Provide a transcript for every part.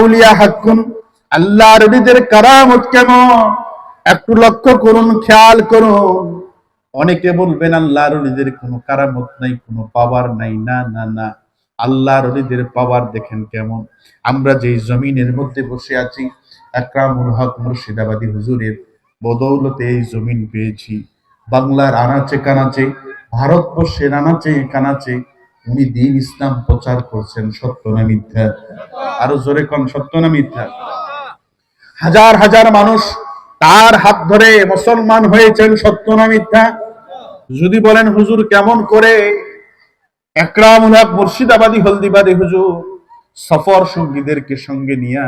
আউলিয়া হাক্কুন, আল্লাহর ওলিদের কারামত কেমন একটু লক্ষ্য করুন, খেয়াল করুন। অনেকে বলবেন আল্লাহর ওলিদের কোনো কারামত নাই, কোনো পাওয়ার নাই। না না না, আল্লাহর ওলিদের পাওয়ার দেখেন কেমন। আমরা যেই জমিনের মধ্যে বসে আছি, আকরামুল হক মুর্শিদাবাদী হুজুরের বদৌলতে এই জমিন পেয়েছি। বাংলার আনাচে কানাচে, ভারতবর্ষের আনাচে কানাচে উনি দ্বীন ইসলাম প্রচার করছেন। সত্য না মিথ্যা? আরো জোরে কোন, সত্য না মিথ্যা? হাজার হাজার মানুষ তার হাত ধরে মুসলমান হয়েছেন। সত্য না মিথ্যা? যদি বলেন হুজুর কেমন করে, আকরামুল হক মুর্শিদাবাদী হলদিবাদী হুজুর সফর সঙ্গীদেরকে সঙ্গে নিয়ে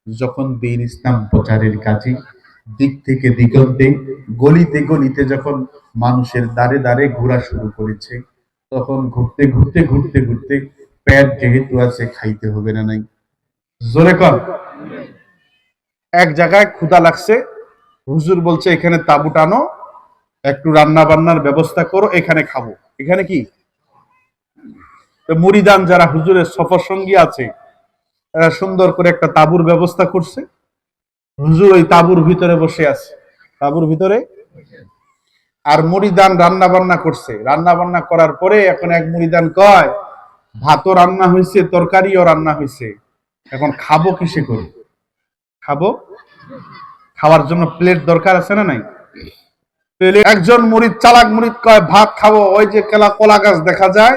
যখন দ্বীন ইসলাম প্রচারের কাজে দিক থেকে দিগন্তে, গলিতে গলিতে যখন মানুষের দ্বারে দ্বারে ঘোরা শুরু করেছে, তখন ঘুরতে ঘুরতে ঘুরতে ঘুরতে পেট যেহেতু আছে, খাইতে হবে না নাই? জোরে কর। এক জায়গায় ক্ষুধা লাগছে, হুজুর বলছে এখানে তাঁবু টানো, একটু রান্না বান্নার ব্যবস্থা করো, এখানে খাবো। এখানে কি মুরিদান যারা হুজুরের সফর সঙ্গী আছে, এরা সুন্দর করে একটা তাঁবুর ব্যবস্থা করছে। হুজুর ওই তাঁবুর ভিতরে বসে আছে, তাঁবুর ভিতরে। আর মুরিদান রান্না বান্না করছে। রান্না বান্না করার পরে এখন এক মুরিদান কয়, ভাতও রান্না হয়েছে, তরকারিও রান্না হয়েছে, এখন খাবো কিসে করে? খাবো, খাওয়ার জন্য প্লেট দরকার আছে না নাই? একজন মুরিদ, চালাক মুরিদ কয় ভাত খাবো, ওই যে কলা গাছ দেখা যায়,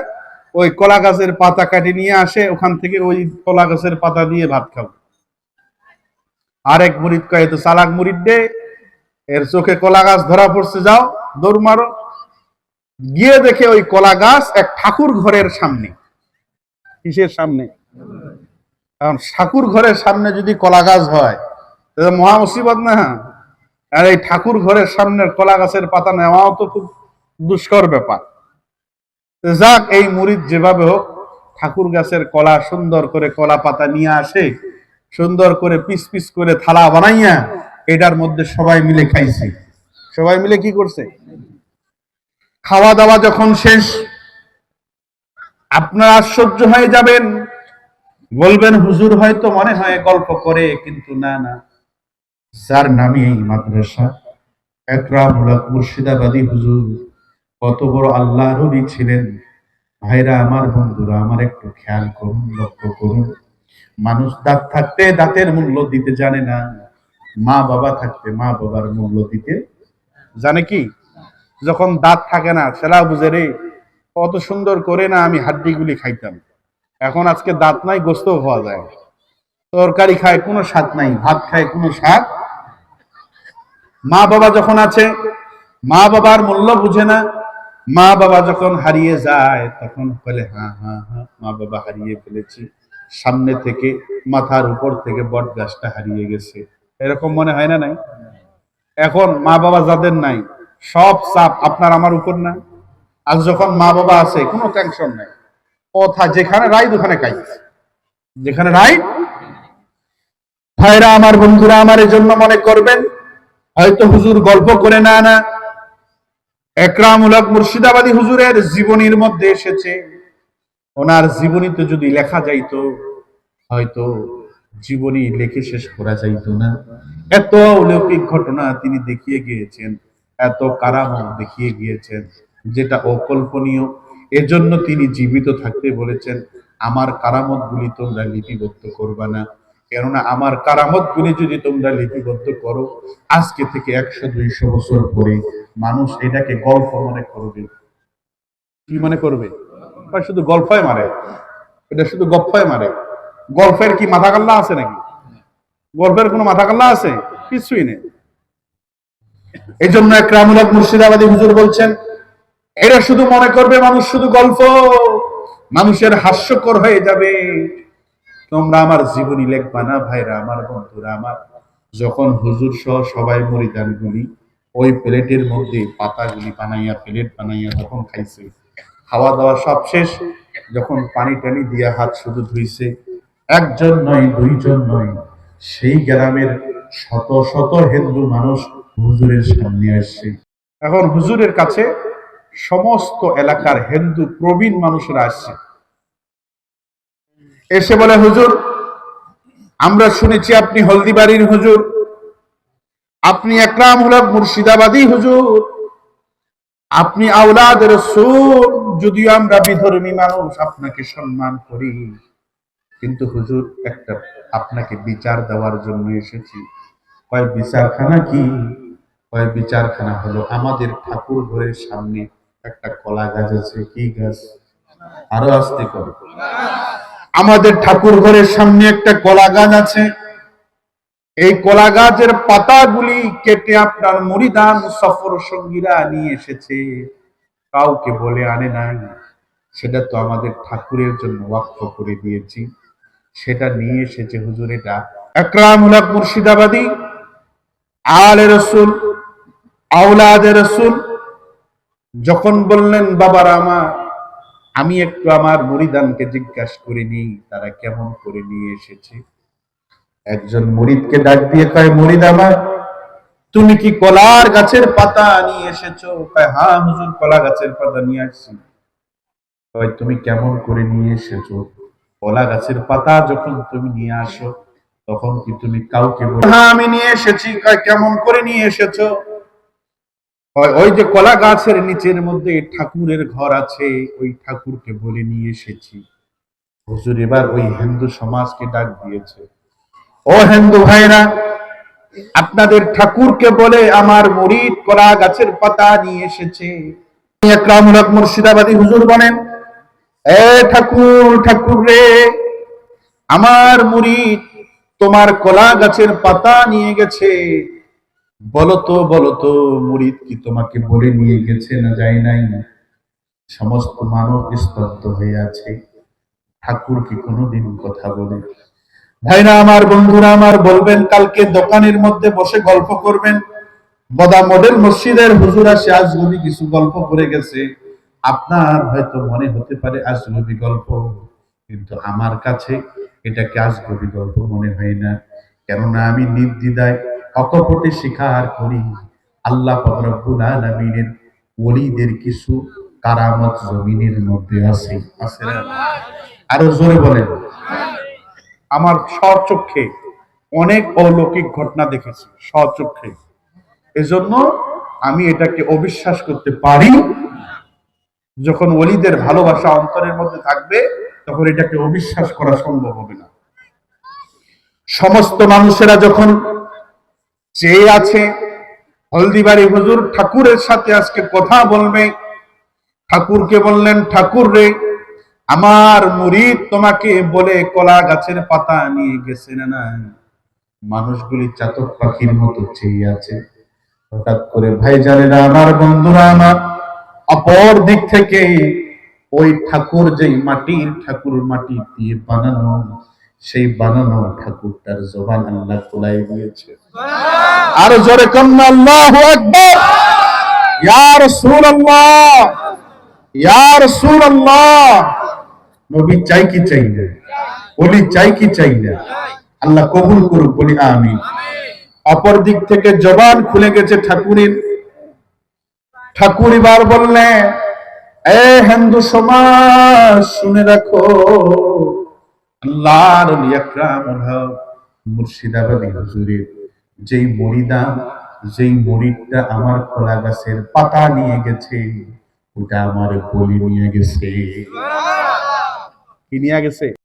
ওই কলা গাছের পাতা কাটি নিয়ে আসে, ওখান থেকে ওই কলা গাছের পাতা দিয়ে ভাত খাবো। আরেক মুরিদ কয় তো চালাক মুরিদ দে, এর চোখে কলা গাছ ধরা পড়ছে, যাও দৌড় মারো। গিয়ে দেখে ওই কলা গাছ এক ঠাকুর ঘরের সামনে। কিসের সামনে? কারণ ঠাকুর ঘরের সামনে যদি কলা গাছ হয় তাহলে মহা মুসিবত না? আর এই ঠাকুর ঘরের সামনের কলা গাছের পাতা নেওয়াও তো খুব দুষ্কর ব্যাপার। যাক, এই মুরিদ যেভাবে হোক ঠাকুর গাছের কলা, সুন্দর করে কলা পাতা নিয়ে আসে, সুন্দর করে পিস পিস করে থালা বানাইয়া এটার মধ্যে সবাই মিলে খাইছে। সবাই মিলে কি করছে? খাওয়া দাওয়া যখন শেষ, আপনারা আশ্চর্য হয়ে যাবেন, বলবেন হুজুর হয়তো মনে হয় গল্প করে, কিন্তু না না, যার নামে এই মাদ্রাসা, আকরামুল হক মুর্শিদাবাদী হুজুর কত বড় আল্লাহর ওলি ছিলেন। ভাইরা আমার, বন্ধুরা আমার, একটু খেয়াল করুন, লক্ষ্য করুন। মানুষ দাঁত থাকতে দাঁতের মূল্য দিতে জানে না, মা বাবা থাকতে মা বাবার মূল্য দিতে জানে কি? যখন দাঁত থাকে না, সেটা বুঝে রে, কত সুন্দর করে না আমি হাড্ডিগুলি খাইতাম, এখন আজকে দাঁত নাই, গোস্ত খাওয়া যায়, তরকারি খায় কোনো স্বাদ নাই, ভাত খায় কোনো স্বাদ। মা বাবা যখন আছে, মা বাবার মূল্য বুঝে না। মা বাবা যখন হারিয়ে যায়, তখন বলে হ্যাঁ হ্যাঁ হ্যাঁ, মা বাবা হারিয়ে ফেলেছি, সামনে থেকে মাথার উপর থেকে বট গাছটা হারিয়ে গেছে, এরকম মনে হয় না? নাই? এখন মা বাবা যাদের নাই, সব চাপ আপনার আমার উপর না। আর যখন মা বাবা আছে, কোনো টেনশন নাই, কথা যেখানে রাইট ওখানে কাজ, যেখানে রাইট। ভাইরা আমার, বন্ধুরা আমার, এজন্য মনে করবেন হয়তো হুজুর গল্প করে না না, আকরামুল হক মুর্শিদাবাদী হুজুরের জীবনীর মধ্যে এসেছে। ওনার জীবনীতে যদি লেখা যাইতো, হয়তো জীবনী লেখে শেষ করা যাইতো না। এত অলৌকিক ঘটনা তিনি দেখিয়ে গিয়েছেন, এত কারামত দেখিয়ে গিয়েছেন, যেটা অকল্পনীয়। এজন্য তিনি জীবিত থাকতে বলেছেন, আমার কারামত গুলি তোমরা লিপিবদ্ধ করবা না, কেননা আমার কারামত গুলি যদি তোমরা লিপিবদ্ধ করো, আজকে থেকে 100-200 বছর পরে মানুষ এটাকে গল্প মনে করবে। কি মনে করবে? শুধু গল্পই মারে, এটা শুধু গপ্পই মারে। গল্পের কি মাথা কাল্লা আছে নাকি? গল্পের কোনো মাথা কাল্লা আছে? কিছুই নেই। এই জন্য আকরামুল হক মুর্শিদাবাদী হুজুর বলছেন, এটা শুধু মনে করবে মানুষ শুধু গল্প, মানুষের হাস্যকর হয়ে যাবে। তোমরা আমার জীবনী লেখবা না। ভাইরা আমার, বন্ধুরা আমার, যখন হুজুর সহ সবাই মুরিদান গুলি ওই প্লেটের মধ্যে পাতাগুলি বানাইয়া, প্লেট বানাইয়া যখন খাইছে, খাওয়া দাওয়া সব শেষ, যখন পানি টানি দিয়া হাত শুধু ধুইছে, একজন নয়, দুইজন নয়, সেই গ্রামের শত শত হিন্দু মানুষ হুজুরের সামনে আসছে। এখন হুজুরের কাছে সমস্ত এলাকার হিন্দু প্রবীণ মানুষরা আসছে, এসে বলে হুজুর আমরা শুনেছি আপনি হলদিবাড়ির হুজুর, আপনি একরামুল হক মুর্শিদাবাদী হুজুর, আপনি আওলাদ রাসূল। যদিও আমরা বিধর্মী মানুষ আপনাকে সম্মান করি, কিন্তু হুজুর একটা আপনাকে বিচার দেওয়ার জন্য এসেছি। কয় বিচারখানা কি? কয় বিচারখানা হলো আমাদের ঠাকুর ঘরের সামনে একটা কলা গাছ আছে। কি গাছ? আরো আস্তে করো। আমাদের ঠাকুর ঘরের সামনে একটা কলা গাছ আছে। এই কলা গাছের পাতাগুলি কেটে আপনার মুরিদান সফর সঙ্গীরা নিয়ে এসেছে, কাউকে বলে আনে নাই। সেটা তো আমাদের ঠাকুরের জন্য ওয়াকফ করে দিয়েছি, সেটা নিয়ে এসেছে হুজুর। এটা আকরামুল হক মুর্শিদাবাদী, আলে রসুল, আওলাদে রসুল যখন বললেন বাবারা আমার, আমি একটু আমার মুরিদানকে জিজ্ঞাসা করিনি তারা কেমন করে নিয়ে এসেছে। একজন মুরিদকে ডাক দিয়ে কয়, মুরিদ আমার, তুমি কি কলার গাছের পাতা নিয়ে এসেছো? কয়, হ্যাঁ হুজুর, কলা গাছের পাতা নিয়ে আসছি। কয়, তুমি কেমন করে নিয়ে এসেছো? কলা গাছের পাতা যখন তুমি নিয়ে আসো তখন কি তুমি কাউকে বলো? হ্যাঁ আমি নিয়ে এসেছি। কয়, কেমন করে নিয়ে এসেছো? ওই যে কলা গাছের নিচের মধ্যে ঠাকুরের ঘর আছে, ওই ঠাকুরকে বলে নিয়ে এসেছি। হুজুর এবার ওই হিন্দু সমাজকে ডাক দিয়েছে, ও হিন্দু ভাইরা, আপনাদের ঠাকুরকে বলে আমার মুরিদ কলা গাছের পাতা নিয়ে এসেছে। একরামুল হক মুর্শিদাবাদী হুজুর বলেন, এ ঠাকুর, ঠাকুর রে, আমার মুরিদ তোমার কলা গাছের পাতা নিয়ে গেছে। বলো তো মুরিদ কি তোমাকে বলে নিয়ে গেছে না যায় নাই? সমস্ত মানব স্তব্ধ হয়ে আছে। ঠাকুর কি কোনোদিন কথা বলে? ভাইরা আমার, বন্ধুরা আমার, বলবেন কালকে দোকানের মধ্যে বসে গল্প করবেন, বদা মডেল মসজিদের হুজুর আসে আজগুবি কিছু গল্প করে গেছে। আপনার হয়তো মনে হতে পারে আজগুবি গল্প, কিন্তু আমার কাছে এটাকে আজগুবি গল্প মনে হয় না। কেননা আমি নির্দ্বিধায় অকপটে স্বীকার করি, আল্লাহ পাক রব্বুল আলামিনের ওলিদের কিছু কারামত জমিনের মধ্যে আছে। আছে না? আরো জোরে বলেন। আমার স্বচক্ষে অনেক অলৌকিক ঘটনা দেখেছি, স্বচক্ষে। এজন্য আমি এটাকে অবিশ্বাস করতে পারি। যখন ওলিদের ভালোবাসা অন্তরের মধ্যে থাকবে তখন এটাকে অবিশ্বাস করা সম্ভব হবে না। সমস্ত মানুষেরা যখন চেয়ে আছে হলদিবাড়ি হুজুর ঠাকুরের সাথে আজকে কথা বলবে, ঠাকুরকে বললেন, ঠাকুর রে, আমার মুরিদ তোমাকে বলে কলা গাছের পাতা নিয়ে গেছে না? মানুষগুলি চাতক পাখির মতো চেয়ে আছে। হঠাৎ করে ভাইজানেরা আমার, বন্ধুরা আমার, অপর দিক থেকে ওই ঠাকুর, যেই মাটির ঠাকুর, মাটি দিয়ে বানানো, সেই বানানো ঠাকুরটার জবান আল্লাহ খোলাই দিয়েছে। আর জোরে কন্যা আল্লাহু আকবার। ইয়া রাসূলুল্লাহ, ইয়া রাসূলুল্লাহ। নবী চাই কি চাই না? ওলি চাই কি চাই না? আল্লাহ কবুল করুক, বলি আমিন। অপর দিক থেকে জবান খুলে গেছে ঠাকুরের। ঠাকুর এবার বললেন, এ হিন্দু সমাজ শুনে রাখো, আল্লাহর ওলি আকরামুল হক মুর্শিদাবাদী হুজুরের যেই মুরিদান, যেই মুরিদটা আমার কলা গাছের পাতা নিয়ে গেছে, ওটা আমার বলি নিয়ে গেছে। কি নিয়ে গেছে?